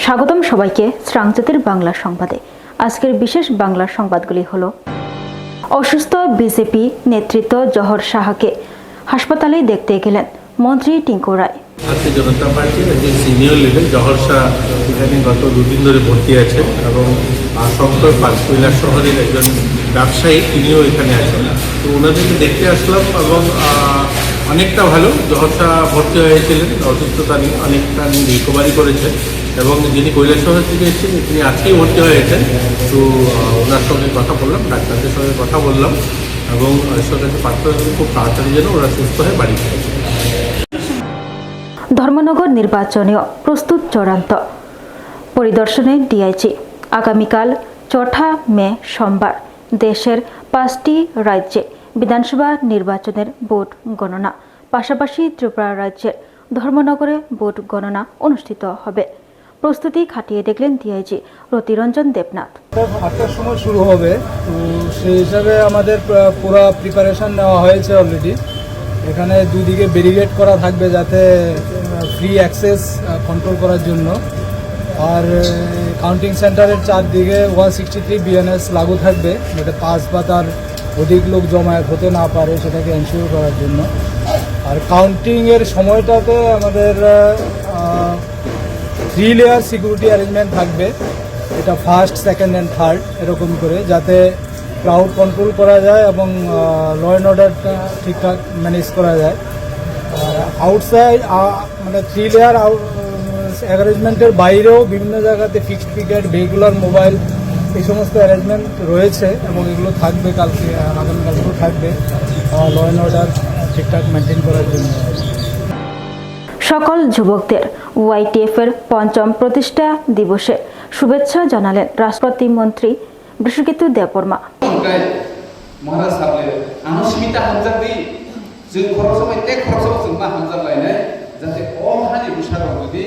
স্বাগতম সবাইকে শ্রাংজাতির বাংলা সংবাদে। আজকের বিশেষ বাংলা সংবাদগুলি হলো: অসুস্থ বিজেপি নেতৃত্ব জহর সাহাকে হাসপাতালে দেখতে গেলেন মন্ত্রী টিঙ্কু রায়। ভারতীয় জনতা পার্টির একজন সিনিয়র লিডার জহর শাহ এখানে গত দুদিন ধরে ভর্তি আছেন এবং আসানসোল পাঁচকুইলা শহরের একজন ব্যবসায়ী, তিনিও এখানে আছেন। তো ওনাদেরকে দেখতে আসলাম এবং অনেকটা ভালো। জহর শাহ ভর্তি হয়েছিলেন, অসুস্থতা নিয়ে অনেকটা রিকভারি করেছেন এবং যিনি কৈলাসহর থেকে এসেছেন তিনি আজকেই ভর্তি হয়েছেন। তো ওনার সঙ্গে কথা বললাম, ডাক্তারদের সঙ্গে কথা বললাম এবং ঈশ্বরের কাছে প্রার্থনা করি খুব তাড়াতাড়ি যেন ওরা সুস্থ হয়ে বাড়ি ফিরে। ধর্মনগর নির্বাচনীয় প্রস্তুত চূড়ান্ত পরিদর্শনে ডিআইজি। আগামীকাল 4 মে সোমবার দেশের 5টি রাজ্যে বিধানসভা নির্বাচনের ভোট গণনা, পাশাপাশি ত্রিপুরা রাজ্যের ধর্মনগরে ভোট গণনা অনুষ্ঠিত হবে। প্রস্তুতি খাটিয়ে দেখলেন ডিআইজি রতিরঞ্জন দেবনাথ। 8টার সময় শুরু হবে, তো সেই হিসাবে আমাদের পুরো প্রিপারেশন নেওয়া হয়েছে অলরেডি। এখানে দুদিকে ব্যারিকেড করা থাকবে যাতে ফ্রি অ্যাক্সেস কন্ট্রোল করার জন্য, আর কাউন্টিং সেন্টারের চারদিকে 163 বিএনএস লাগু থাকবে যাতে পাঁচ বা তার অধিক লোক জমায়েত হতে না পারে সেটাকে এনশিওর করার জন্য। আর কাউন্টিংয়ের সময়টাতে আমাদের 3 লেয়ার সিকিউরিটি অ্যারেঞ্জমেন্ট থাকবে, এটা ফার্স্ট, সেকেন্ড অ্যান্ড থার্ড এরকম করে, যাতে ক্রাউড কন্ট্রোল করা যায় এবং ল অ্যান্ড অর্ডারটা ঠিকঠাক ম্যানেজ করা যায়। আর আউটসাইড মানে 3 লেয়ার অ্যারেঞ্জমেন্টের বাইরেও বিভিন্ন জায়গাতে ফিক্সড পিকেট, ভেহিকুলার, মোবাইল, এই সমস্ত অ্যারেঞ্জমেন্ট রয়েছে এবং এগুলো থাকবে কালকে, আগামীকালকেও থাকবে ল অ্যান্ড অর্ডার ঠিকঠাক মেনটেন করার জন্য। সকল যুবকদের ওয়াইটিএফের 5ম প্রতিষ্ঠা দিবসে শুভেচ্ছা জানালেন রাষ্ট্রপতি মন্ত্রী বিশ্বজিৎ দেববর্মা। महाराज साहबले आनुस्मिता हामजाबि जों खरब समाय टेक खरब समाय जों मा हामजाबलायनाय जाहाथे अल हानि बुसाराव जुदि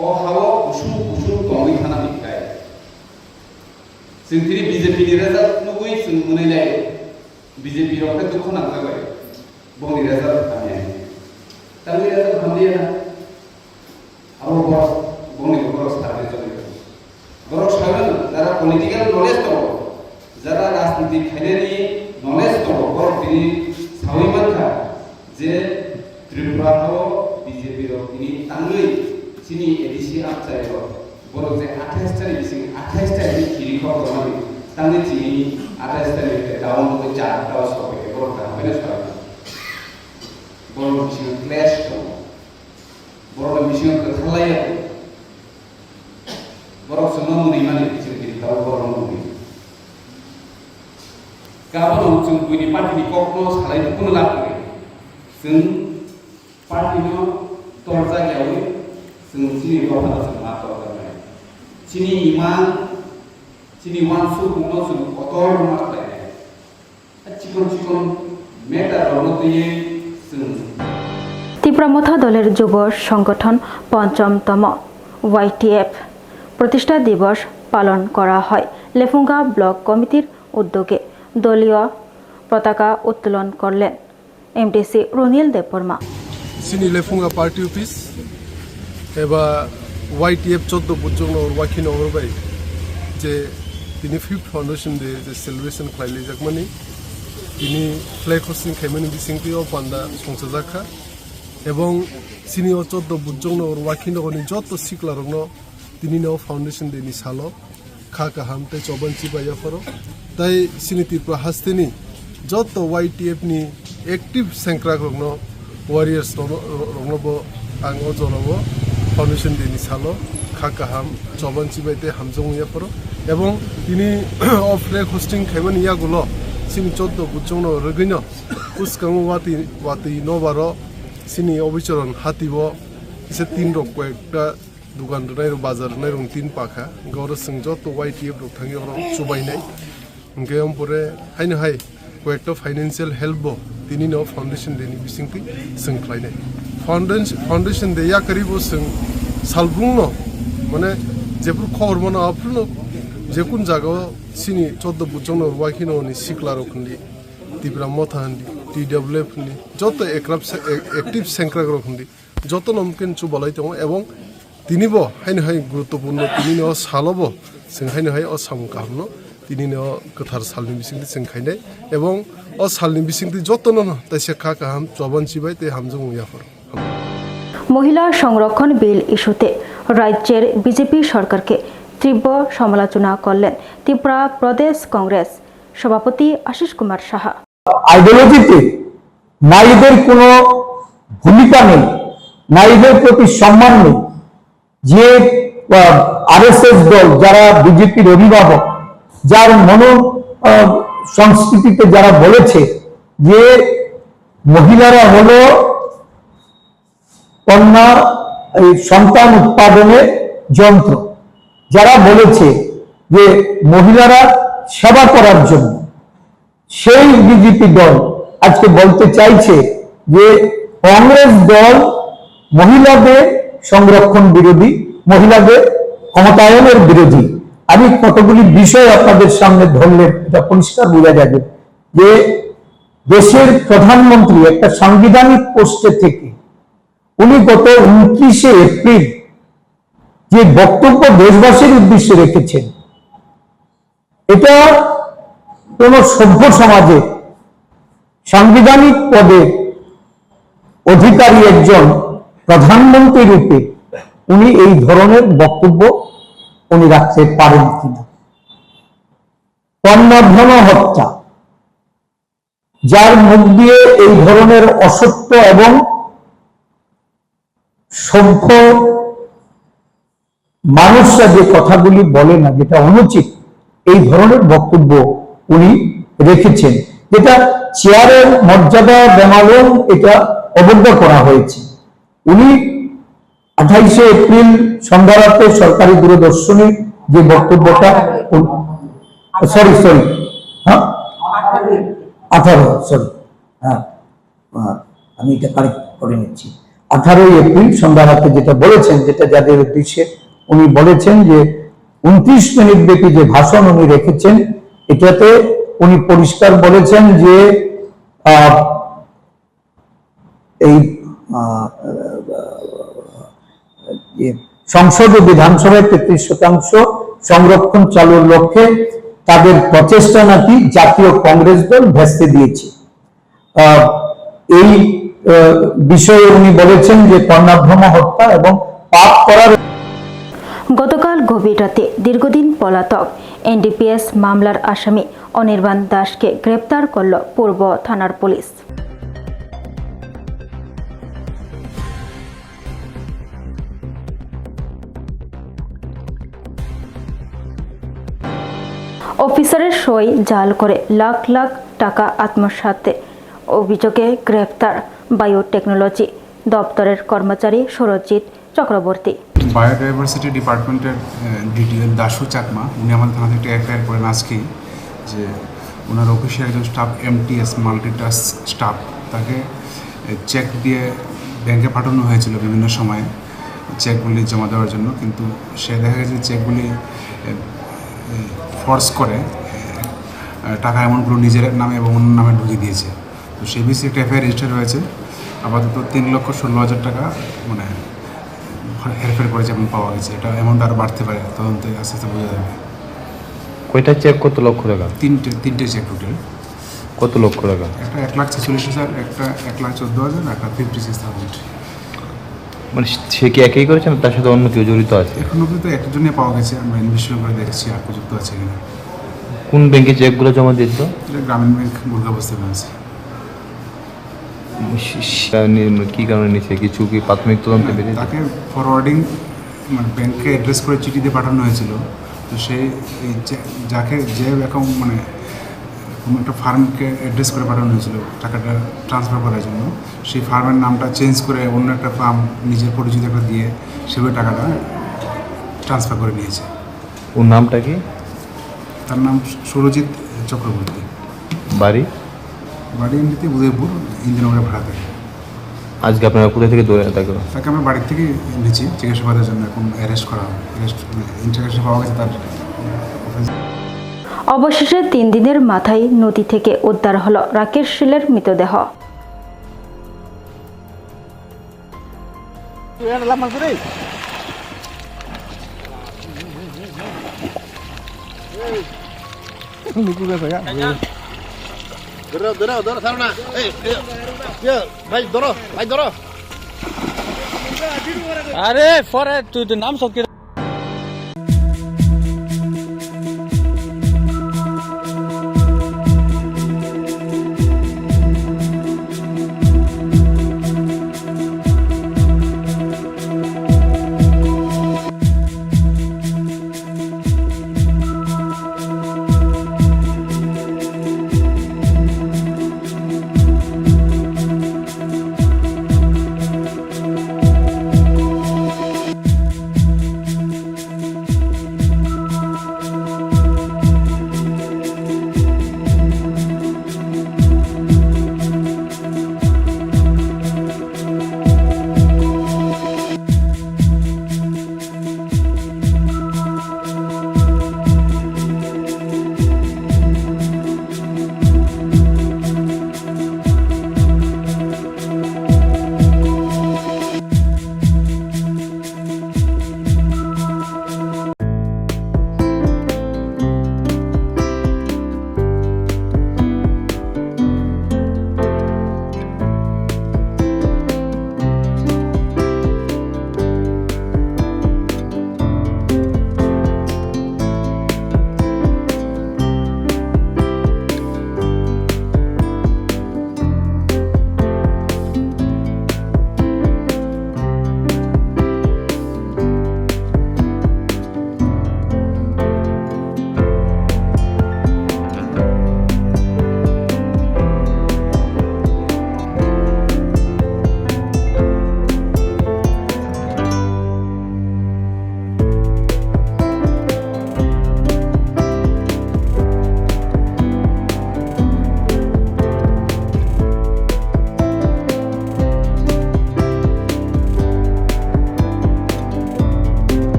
अ हावो गुसु दङै थानानै गाय जों दिनै बिजेपि नि रिजाल्ट नुगै जों मोनैलाय बिजेपि रावखौ दुखु नांजाबाय बंनि रिजाल्ट थानाय तांनि रिजाल्ट हामलिया आरो बंनि बरस थानाय जाबाय बरस सागोन जारा पलिटिकल नलेज दङ, যারা রাজনীতিক খাইনানি নলেজ দङ তিনি সাवैमानखा जे त्रिपुराखौ बिजेपि रो তিনি তাঙ্গৈ চিনি এডিসি আপচাইरो बर जे 28 तारिख बिसिं 28 तारिख खिरिखौ गमानि तांनि चिनि 28 तारिख दाउन को चारटाव सबै बरता हैन सर बर बिसिं क्लेश दङ, बर बिसिं थालाया बर सनो मुनि माने बिसिं खिरिखौ बर मुनि गाबोन जों बयनि पार्टिनि ककनो सालायनो लाबोयो जों पार्टिनो तर जायगायाव जों चिनि गफाना जों मा दरखार चिनि इमान चिनि वानसु बुङो जों अतर माथलायनाय चिकन मेटार रनतयै जों তীব্রমথা দলের যুব সংগঠন 5মতম ওয়াইটিএফ প্রতিষ্ঠা দিবস পালন করা হয়। লেফুঙ্গা ব্লক কমিটির উদ্যোগে দলীয় পতাকা উত্তোলন করলেন এমডিসি রনিল দেববর্মা। চিনি লেফুঙ্গা পার্টি অফিস এবার ওয়াইটিএফ 14 বুজং ওয়াকিন হরবাই যে তিনি 5th ফাউন্ডেশন দে যে সেলিব্রেশন খাইলে জাকমানি তিনি ফ্ল্যাগ হোস্টিং খাইমানি বিসিংতি ও পান্ডা সংসাজাখা এবং চিনি 14 বুজং ওয়াকিন হরনি যত সিকলা রং তিনি নাও ফাউন্ডেশন দে নি সালো খা কাহাম তাই চবনচি বাইয়া ফরো তাই চিনি ত্রিপুরা হাস্তেনি যত ওয়াইটিএফ নি एक्टिव सेंक्रा रंगनो वारियर्स रंगनो आं अजरबो फाउंडेशन देनि सालो खाकाहाम चबनचि बायते हामजंगिया परो एवं तिनि अफ फ्लैग होस्टिंग खायमानि यागुलो सिनि 14 बुचंनो रगैनो उस्कांग वाति नबारो सिनि अबिचरन हातिबो इसे 3 रक एकटा दुकान रनाय बाजार रनाय रंग 3 पाखा गौर संजो तो वाइटिएफ रक थांगियो रं सुबायनाय गेम परे हायनो हाय कয়েকটা फाइनेंशियल हेल्प তিনি নো फाउंडेशन देनि बिसिंति संख्लायनाय फाउंडेशन दे या करिबो जों सालबुंनो माने जेफोर खबर मना आपनो जेकुन जागा सिनि 14 बुचंनो वाखिनो नि सिकला रखनि ত্রিপুরা মথাহান্ডি টিডব্লিউএফ नि যত एक्टिव सेंक्रा रखनि যত नमकिन चुबलाय दङ এবং তিনিব হাইনো হাই গুরুত্বপূর্ণ তিনি ন সালব जों हायनो हाय अ सामु कामनो तिनिनो गोथार सालनि बिसिंति जों खायनाय এবং अ सालनि बिसिंति जतन ताइसे खा काहाम जबन सिबाय ते हामजों याफोर মহিলা সংরক্ষণ বিল ইস্যুতে রাজ্যের বিজেপি সরকারকে তীব্র সমালোচনা করলেন ত্রিপুরা প্রদেশ কংগ্রেস সভাপতি আশিস কুমার সাহা। আইডিওলজিতে নারীদের কোনো ভূমিকা নেই, নারীদের প্রতি সম্মান নেই। যে আরএসএস দল যারা বিজেপির অভিভাবক, যার মনো সংস্কৃতিতে যারা বলেছে যে মহিলারা হলো কন্যা সন্তান উৎপাদনের যন্ত্র, যারা বলেছে যে মহিলারা সেবা করার জন্য, সেই বিজেপি দল আজকে বলতে চাইছে যে কংগ্রেস দল মহিলাদের সংরক্ষণ বিরোধী, মহিলাদের ক্ষমতায়নের বিরোধী। আমি কতগুলি বিষয় আপনাদের সামনে ধরলে এটা পরিষ্কার বোঝা যাবে যে দেশের প্রধানমন্ত্রী একটা সাংবিধানিক পোস্টে থেকে উনি গত 29শে এপ্রিল যে বক্তব্য দেশবাসীর উদ্দেশ্যে রেখেছেন, এটা কোন সভ্য সমাজে সাংবিধানিক পদে অধিকারী একজন প্রধানমন্ত্রী রূপে উনি এই ধরনের বক্তব্য উনি রাখতে পারেন কিনা। কন্যাভ্রণ হত্যা, যার মুখ দিয়ে এই ধরনের অসত্য এবং সভ্য মানুষরা যে কথাগুলি বলে না, যেটা অনুচিত, এই ধরনের বক্তব্য উনি রেখেছেন, যেটা চেয়ারের মর্যাদা বেমালুম এটা অবজ্ঞা করা হয়েছে। উনি 28শে এপ্রিল সন্ধ্যা রাতে সরকারি দূরদর্শনে যে বক্তব্যটা সরি হ্যাঁ 18 হ্যাঁ আমি এটা কারেক্ট করে নিচ্ছি, 18 এপ্রিল সন্ধ্যা রাতে যেটা বলেছেন, যেটা যাদের উদ্দেশ্যে উনি বলেছেন যে 29 মিনিট ব্যাপী যে ভাষণ উনি রেখেছেন, এটাতে উনি পরিষ্কার বলেছেন যে এই সংসদ ও বিধানসভায় 33% সংরক্ষণ চালুর লক্ষ্যে তাদের প্রচেষ্টা নাকি জাতীয় কংগ্রেস দল ভেস্তে দিয়েছে। এই বিষয়ে উনি বলেছেন যে কন্যাভ্রণ হত্যা এবং পাপ করার। গতকাল গভীর রাতে দীর্ঘদিন পলাতক এনডিপিএস মামলার আসামি অনির্বাণ দাসকে গ্রেপ্তার করল পূর্ব থানার পুলিশ। অফিসারের সই জাল করে লাখ লাখ টাকা আত্মসাতে অভিযোগে গ্রেপ্তার বায়োটেকনোলজি দপ্তরের কর্মচারী সুরজিৎ চক্রবর্তী। বায়োডাইভার্সিটি ডিপার্টমেন্টের ডিটিএল দাসু চাকমা, উনি আমাদের থানা থেকে এফআইআর করেন আজকেই যে ওনার অফিসে একজন স্টাফ এমটিএস মাল্টিটাস্ক স্টাফ, তাকে চেক দিয়ে ব্যাংকে পাঠানো হয়েছিল বিভিন্ন সময়ে চেকগুলি জমা দেওয়ার জন্য, কিন্তু সে দেখা গেছে চেকগুলি ফোর্স করে টাকা অ্যামাউন্টগুলো নিজের নামে এবং অন্য নামে ঢুকিয়ে দিয়েছে। তো সেই বিষয়ে একটা এফআইআর রেজিস্টার হয়েছে। আপাতত 3,16,000 টাকা মানে হেরফের করেছে এবং পাওয়া গেছে। এটা অ্যামাউন্ট আরও বাড়তে পারে, তদন্তে আস্তে আস্তে বোঝা যাবে। কয়টা চেক, কত লক্ষ টাকা? তিনটে চেক টোটাল। কত লক্ষ টাকা? একটা 1,46,000, একটা 1,14,000, একটা 56,000। মানে সে কি একই করেছে না তার সাথে অন্য কেউ জড়িত আছে? এখন অব্দি তো একজনই পাওয়া গেছে, আমরা ইনভেস্টিগেশন করে দেখছি আর যুক্ত আছে কিনা। কোন ব্যাংকে চেকগুলো জমা দিত? এটা গ্রামীণ ব্যাংক মুরগাবস্থায় আছে। কি কারণে নিচ্ছে, কিছু কি প্রাথমিক তদন্তে বেরিয়েছে? তাকে ফরওয়ার্ডিং মানে ব্যাংকে অ্যাড্রেস করে চিঠি দিয়ে পাঠানো হয়েছিল। তো সে এই যাকে যে অ্যাকাউন্ট মানে কোনো একটা ফার্মকে অ্যাড্রেস করে পাঠানো হয়েছিল টাকাটা ট্রান্সফার করার জন্য, সেই ফার্মের নামটা চেঞ্জ করে অন্য একটা ফার্ম নিজের পরিচিত একটা দিয়ে সেভাবে টাকাটা ট্রান্সফার করে নিয়েছে। ওর নামটা কি? তার নাম সুরজিৎ চক্রবর্তী। বাড়ি এমনিতে উদয়পুর ইন্দিরানগরে ভাড়া থাকে। আজকে আপনারা কোথা থেকে ধরে তাকে আমরা বাড়ির থেকে নিয়েছি জিজ্ঞাসাবাদের জন্য, এখন অ্যারেস্ট করা হবে। ইন্টারগ্রেশন পাওয়া গেছে তার। অবশেষে 3 দিনের মাথায় নদী থেকে উদ্ধার হল রাকেশ শীলের মৃতদেহ। আরে পরে তুই তো নাম সব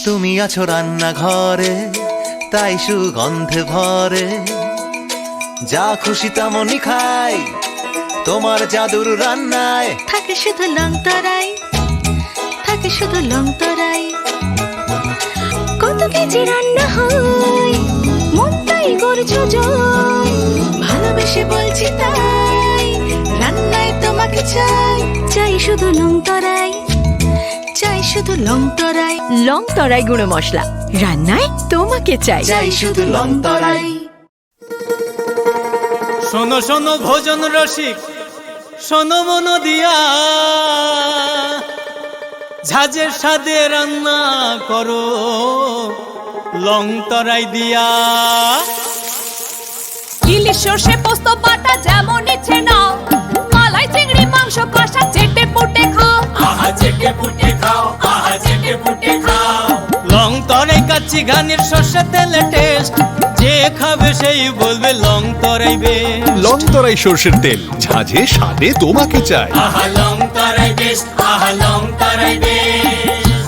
তুমি আছো রান্নাঘরে তাই সুগন্ধে ভরে, যা খুশি তেমনই খাই তোমার জাদুর রান্নায়। থাকে শুধু লং তরাই, থাকে শুধু লং তরাই, কত কেজি রান্না হয় মন তাই করছো জয়, ভালোবেসে বলছি তাই রান্নায় তোমাকে চাই, চাই শুধু লং তরাই, চাই শুধু লং তরাই, লং তরাই গুঁড়ো মশলা রান্নায় তোমাকে চাই, চাই শুধু লং তরাই। শোনো শোনো ভোজন রসিক, শোনো মন দিয়া, ঝাঁঝের স্বাদে রান্না করো লং তরাই দিয়া। ইলিশ সর্ষে পোস্ত বাটা যেমন ইচ্ছে নাও, মালাই চিংড়ি মাংস কষা চেটে পুটে খাও, আহা চেটে পুটে খাও, আহা চেটে পুটে খাও। লং তরাই কাচ্চি ঘানির সর্ষে তেলে টেস্ট, যে খাবে সেই বলবে লং তরাই বেশ। লং তরাই সর্ষের তেল, ঝাঁঝে স্বাদে তোমাকে চাই। আহা লং তরাই বেশ, আহা লং তরাই বেশ।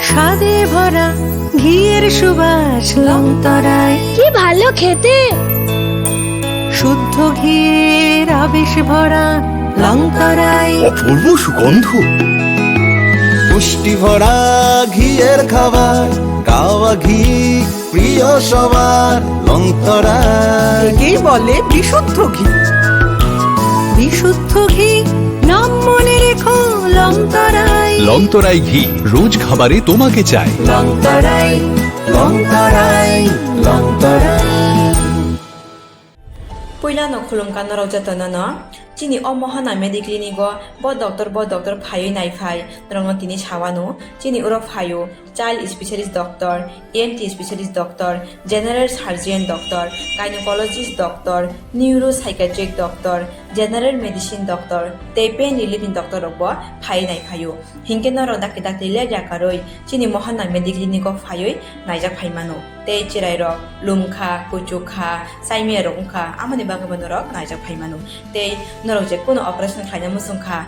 স্বাদে ভরা ঘিয়ের সুবাস লং তরাই, কি ভালো খেতে, শুদ্ধ ঘিয়ের আবেশ ভরা লং তরাই, অপূর্ব সুগন্ধ, পুষ্টি ভরা ঘিয়ের খাবার, কাওয়া ঘি প্রিয় সবার লং তরাই। কি বলে বিশুদ্ধ ঘি, বিশুদ্ধ ঘি নাম মনে রেখো লং তরাই, লং তরাই ঘি রোজ খাবারে তোমাকে চাই। লং তরাই, লং তরাই, লং তরাই। पहिला खुलुमकान रौजातन न चिनी अमहना मेडिक्लिनिको ब डक्टर फायो नाइ फाइ रंग तिनी छावानो चिनी उरो फायो child specialist doctor, ENT specialist doctor, general surgeon doctor, gynaecologist doctor, neuro psychiatric doctor, general medicine doctor, ते पेन रिलिफिन डक्टर रब फाइ नाइ फायो हिंके न रंग दाके दाके ले जाकारोय चिनी महना मेडिक्लिनिको फायो नाइजा फाइमानो ते चिराइ र लुमखा कुचुखा साइमे रंखा आमाने बागबन र नाइजा फाइमानो ते নরক যে কোনো অপারেশন খাইনা মুসুংখা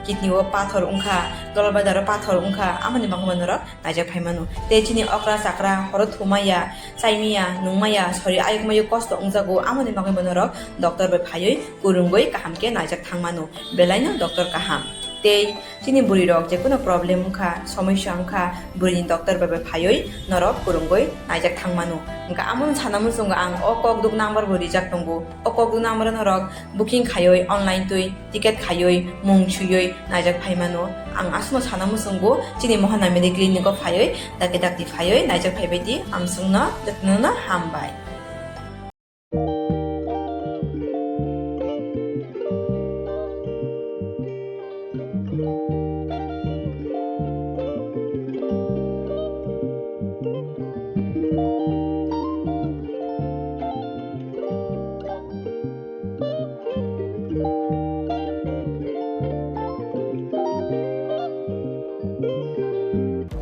কিডনিও পাথর উংখা গলবাদারও পাথর উংখা আমনি বাংমা নরক নাইজাক ফাইমানো তে চিনি অকরা চাকরা হর থুমাইয়া চাইমিয়া নুংমাইয়া সরি আয়ুকমায়ু কষ্ট উংজাগো আমনি বাংমা নরক ডক্টর বে ফাইयै কুরুঙ্গই কাহামকে নাইজাক থাংমানো বেলাইনো ডক্টর কাহাম তেই চিনি বুড়ি রক যে কোনো প্রবলেম উংখা সমস্যা উংখা বুড়িনি ডক্টর বে ফাইयै নরক কুরুঙ্গই নাইজাক থাংমানো Nga amon sanamun sunga ang okok duk number bo rijak tongbo okok duk number norok booking khayoi online tui ticket khayoi mung chuyoi najak phaimano ang asno sanamun sungo chini mohana medical clinic ko phayoi dake dakti phayoi najak phaibeti amsungna datnona hambai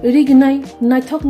Rignai naithok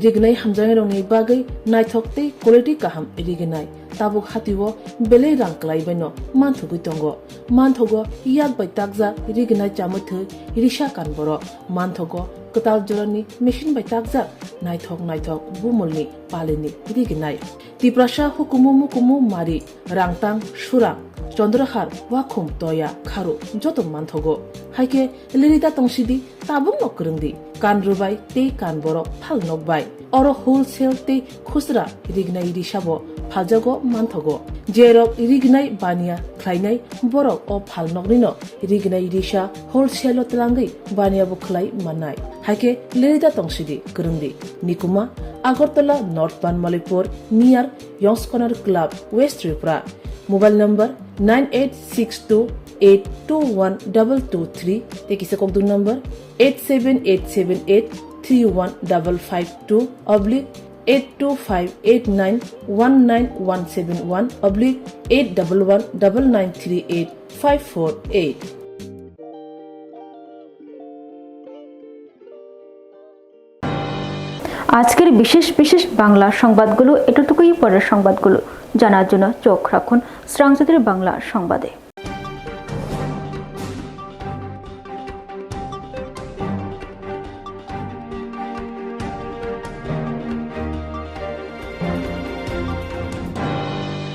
rignai hamjang rongni bagai naithok tei quality kaham rignai tabuk hatiwo bele rang klai baino manthugi tongo manthogo yak bai takja rignai chamuthu risha kanboro manthogo katal jorani machine bai takja naithok bumulni palini rignai tiprasha hukumu mari rangtang surang চন্দ্রহার ওয়াখুম তয়া খারু যত মানথগো হাইকে লিরিতা তংসিদি তাবুং নকরংদি কান রুবাই তে কান বড় ফাল নকবাই or wholesale তে খুচরা রিগনাই রিসাবো ফালজাগো মানথগো জেরক রিগনাই বানিয়া খ্লাইনাই বরক ও ফাল নকরিনো রিগনাই রিসা হোলসেল তলাঙ্গই বানিয়া বুখলাই মানাই হাইকে লিরিতা তংসিদি করংদি নিকুমা Agartala north Banamalipur near young's corner club west Tripura Mobile number 9862821223 te kise kokdu number 87878315552 oblique 825891971 oblique 8119938 আজকের বিশেষ বাংলা সংবাদগুলো এতটুকুই। পরের সংবাদগুলো জানার জন্য চোখ রাখুন শ্রাংজাতির বাংলা সংবাদে।